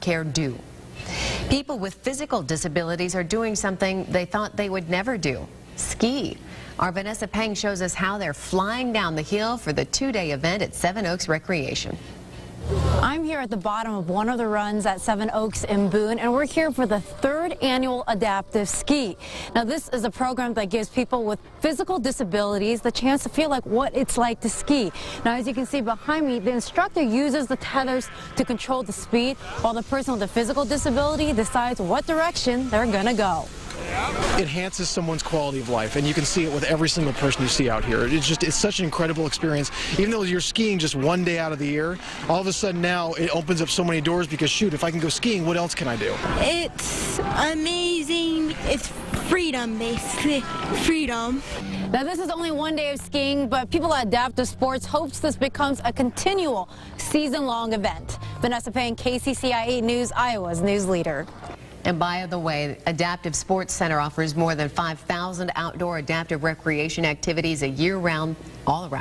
care do. People with physical disabilities are doing something they thought they would never do: ski. Our Vanessa Peng shows us how they're flying down the hill for the two-day event at Seven Oaks Recreation. I'm here at the bottom of one of the runs at Seven Oaks in Boone, and we're here for the third annual Adaptive Ski. Now, this is a program that gives people with physical disabilities the chance to feel like what it's like to ski. Now, as you can see behind me, the instructor uses the tethers to control the speed, while the person with a physical disability decides what direction they're gonna go. It enhances someone's quality of life, and you can see it with every single person you see out here. It's such an incredible experience. Even though you're skiing just one day out of the year, all of a sudden now it opens up so many doors because, shoot, if I can go skiing, what else can I do? It's amazing. It's freedom, basically. Freedom. Now, this is only one day of skiing, but people at Adaptive Sports hopes this becomes a continual season-long event. Vanessa Peng, KCCI 8 News, Iowa's news leader. And by the way, Adaptive Sports Center offers more than 5,000 outdoor adaptive recreation activities a year-round all around.